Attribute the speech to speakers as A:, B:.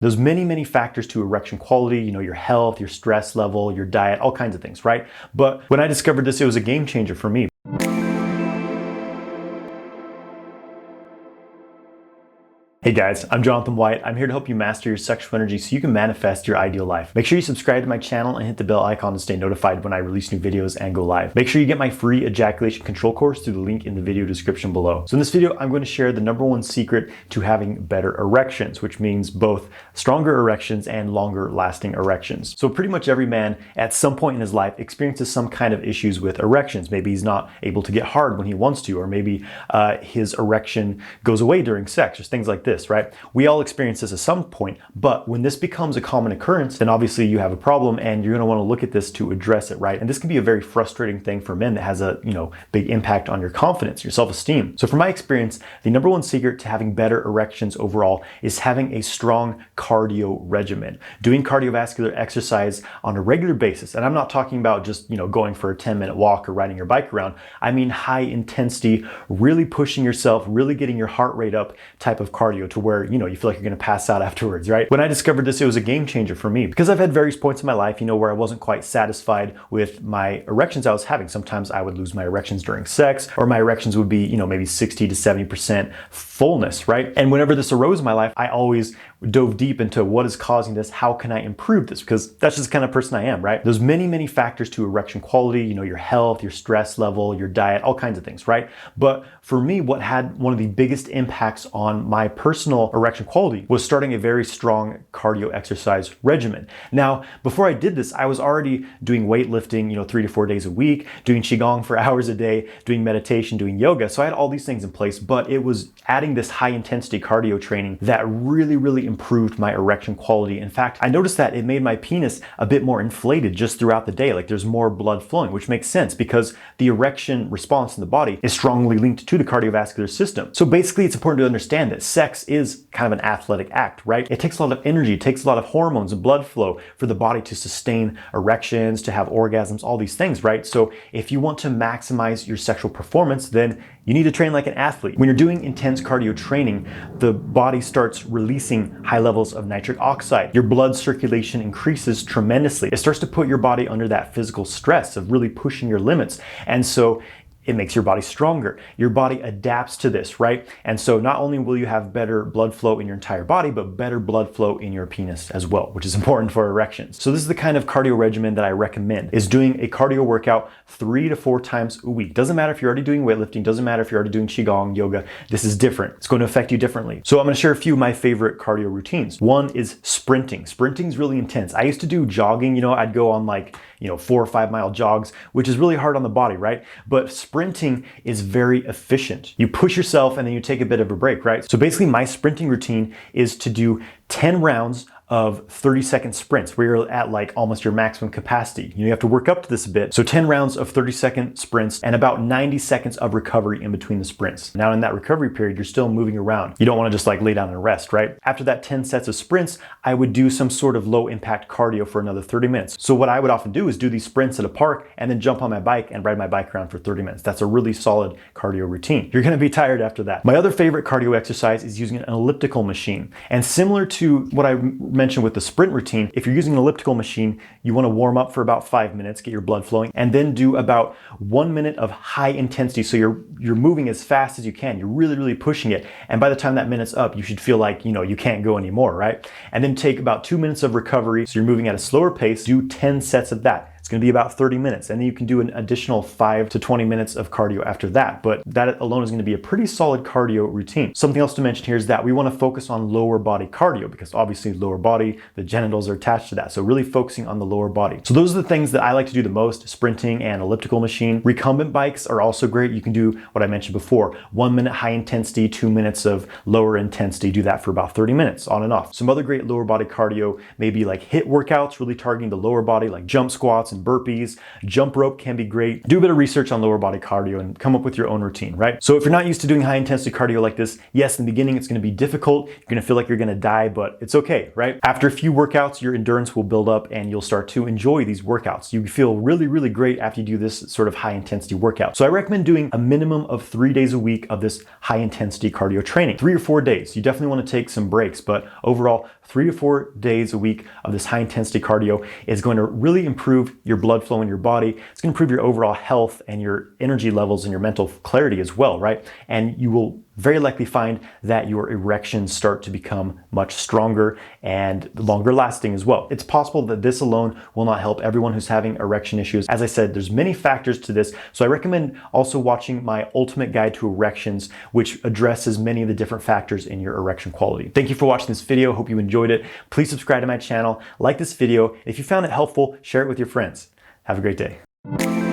A: There's many factors to erection quality, your health, your stress level, your diet, all kinds of things, right? But when I discovered this, it was a game changer for me. Hey guys, I'm Jonathan White. I'm here to help you master your sexual energy so you can manifest your ideal life. Make sure you subscribe to my channel and hit the bell icon to stay notified when I release new videos and go live. Make sure you get my free ejaculation control course through the link in the video description below. So in this video, I'm going to share the #1 secret to having better erections, which means both stronger erections and longer lasting erections. So pretty much every man at some point in his life experiences some kind of issues with erections. Maybe he's not able to get hard when he wants to, or maybe his erection goes away during sex, or things like this, right? We all experience this at some point, but when this becomes a common occurrence, then obviously you have a problem and you're going to want to look at this to address it, right? And this can be a very frustrating thing for men that has a, big impact on your confidence, your self-esteem. So from my experience, the #1 secret to having better erections overall is having a strong cardio regimen, doing cardiovascular exercise on a regular basis. And I'm not talking about just, going for a 10-minute walk or riding your bike around. I mean high intensity, really pushing yourself, really getting your heart rate up type of cardio to where, you feel like you're going to pass out afterwards, right? When I discovered this, it was a game changer for me because I've had various points in my life, where I wasn't quite satisfied with my erections I was having. Sometimes I would lose my erections during sex, or my erections would be, maybe 60 to 70% fullness, right? And whenever this arose in my life, I always dove deep into what is causing this, how can I improve this? Because that's just the kind of person I am, right? There's many factors to erection quality, your health, your stress level, your diet, all kinds of things, right? But for me, what had one of the biggest impacts on my personal erection quality was starting a very strong cardio exercise regimen. Now, before I did this, I was already doing weightlifting, 3 to 4 days a week, doing Qigong for hours a day, doing meditation, doing yoga. So I had all these things in place, but it was adding this high intensity cardio training that really improved my erection quality. In fact, I noticed that it made my penis a bit more inflated just throughout the day. Like there's more blood flowing, which makes sense because the erection response in the body is strongly linked to the cardiovascular system. So basically, it's important to understand that sex is kind of an athletic act, right? It takes a lot of energy, it takes a lot of hormones and blood flow for the body to sustain erections, to have orgasms, all these things, right? So if you want to maximize your sexual performance, then you need to train like an athlete. When you're doing intense cardio training, the body starts releasing high levels of nitric oxide. Your blood circulation increases tremendously. It starts to put your body under that physical stress of really pushing your limits. And so it makes your body stronger. Your body adapts to this, right? And so not only will you have better blood flow in your entire body, but better blood flow in your penis as well, which is important for erections. So this is the kind of cardio regimen that I recommend, is doing a cardio workout 3 to 4 times a week. Doesn't matter if you're already doing weightlifting, doesn't matter if you're already doing Qigong, yoga, this is different. It's going to affect you differently. So I'm going to share a few of my favorite cardio routines. One is sprinting. Sprinting is really intense. I used to do jogging, I'd go on 4 or 5 mile jogs, which is really hard on the body, right? But sprinting is very efficient. You push yourself and then you take a bit of a break, right? So basically my sprinting routine is to do 10 rounds of 30-second sprints where you're at almost your maximum capacity. You have to work up to this a bit. So 10 rounds of 30-second sprints and about 90 seconds of recovery in between the sprints. Now in that recovery period, you're still moving around. You don't want to just lay down and rest, right? After that 10 sets of sprints, I would do some sort of low impact cardio for another 30 minutes. So what I would often do is do these sprints at a park and then jump on my bike and ride my bike around for 30 minutes. That's a really solid cardio routine. You're going to be tired after that. My other favorite cardio exercise is using an elliptical machine. And similar to what I mentioned with the sprint routine, if you're using an elliptical machine, you want to warm up for about 5 minutes, get your blood flowing, and then do about 1 minute of high intensity. So you're moving as fast as you can. You're really pushing it. And by the time that minute's up, you should feel like, you can't go anymore, right? And then take about 2 minutes of recovery. So you're moving at a slower pace, do 10 sets of that. It's going to be about 30 minutes, and then you can do an additional 5 to 20 minutes of cardio after that. But that alone is going to be a pretty solid cardio routine. Something else to mention here is that we want to focus on lower body cardio because obviously lower body, the genitals are attached to that. So really focusing on the lower body. So those are the things that I like to do the most: sprinting and elliptical machine. Recumbent bikes are also great. You can do what I mentioned before, 1 minute high intensity, 2 minutes of lower intensity. Do that for about 30 minutes on and off. Some other great lower body cardio, maybe like HIIT workouts, really targeting the lower body, like jump squats and some burpees. Jump rope can be great. Do a bit of research on lower body cardio and come up with your own routine, right? So if you're not used to doing high intensity cardio like this, yes, in the beginning it's going to be difficult. You're going to feel like you're going to die, but it's okay, right? After a few workouts, your endurance will build up and you'll start to enjoy these workouts. You feel really, really great after you do this sort of high intensity workout. So I recommend doing a minimum of 3 days a week of this high intensity cardio training. 3 or 4 days. You definitely want to take some breaks, but overall, 3 to 4 days a week of this high intensity cardio is going to really improve your blood flow in your body. It's going to improve your overall health and your energy levels and your mental clarity as well, right? And you will very likely find that your erections start to become much stronger and longer lasting as well. It's possible that this alone will not help everyone who's having erection issues. As I said, there's many factors to this, so I recommend also watching my Ultimate Guide to Erections, which addresses many of the different factors in your erection quality. Thank you for watching this video. Hope you enjoyed it. Please subscribe to my channel, like this video. If you found it helpful, share it with your friends. Have a great day.